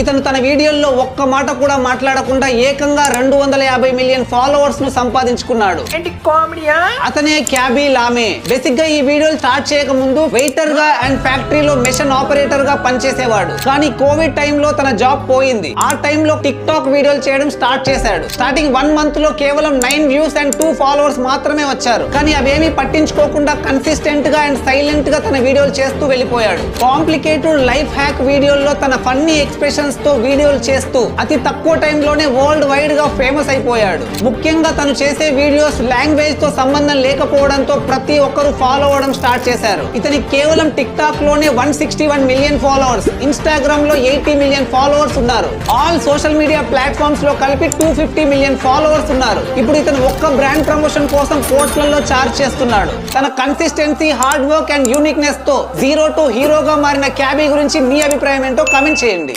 ఇతను తన వీడియోల్లో ఒక్క మాట కూడా మాట్లాడకుండా ఏకంగా 250 మిలియన్ ఫాలోవర్స్ ను సంపాదించుకున్నాడు. అతనే క్యాబీ లామే. బేసిక్ గా ఈ వీడియోలు స్టార్ట్ చేయక ముందు వెయిటర్ గా అండ్ ఫ్యాక్టరీలో మెషిన్ ఆపరేటర్ గా పనిచేసేవాడు. కానీ కోవిడ్ టైంలో తన జాబ్ పోయింది. ఆ టైంలో టిక్ టాక్ వీడియోలు చేయడం స్టార్ట్ చేశాడు. స్టార్టింగ్ 1 మంత్ లో కేవలం 9 వ్యూస్ అండ్ 2 ఫాలోవర్స్ మాత్రమే వచ్చారు. కానీ అవేమీ పట్టించుకోకుండా కన్సిస్టెంట్ గా అండ్ సైలెంట్ గా తన వీడియోలు చేస్తూ వెళ్ళిపోయాడు. కాంప్లికేటెడ్ లైఫ్ హ్యాక్ వీడియోల్లో తన ఫన్నీ ఎక్స్ప్రెషన్స్ తో వీడియోలు చేస్తూ అతి తక్కువ టైంలోనే వరల్డ్ వైడ్ గా ఫేమస్ అయిపోయాడు. ముఖ్యంగా తను చేసే వీడియోస్ లాంగ్వేజ్ తో సంబంధం లేకపోవడంతో ప్రతి ఒక్కరు ఫాలో అవడం స్టార్ట్ చేశారు. ఇతనికి కేవలం టిక్ టాక్ లోనే 161 మిలియన్ ఫాలోవర్స్, ఇన్స్టాగ్రామ్ లో 80 మిలియన్ ఫాలోవర్స్ ఉన్నారు. ఆల్ సోషల్ మీడియా ప్లాట్ఫామ్స్ లో కలిపి 250 మిలియన్ ఫాలోవర్స్ ఉన్నారు. ఇప్పుడు ఇతను ఒక్క బ్రాండ్ ప్రమోషన్ కోసం కోట్లలో చార్జ్ చేస్తున్నాడు. తన consistency, hard work and uniqueness తో జీరో టు హీరోగా మారిన క్యాబీ గురించి మీ అభిప్రాయం ఏంటో కామెంట్ చేయండి.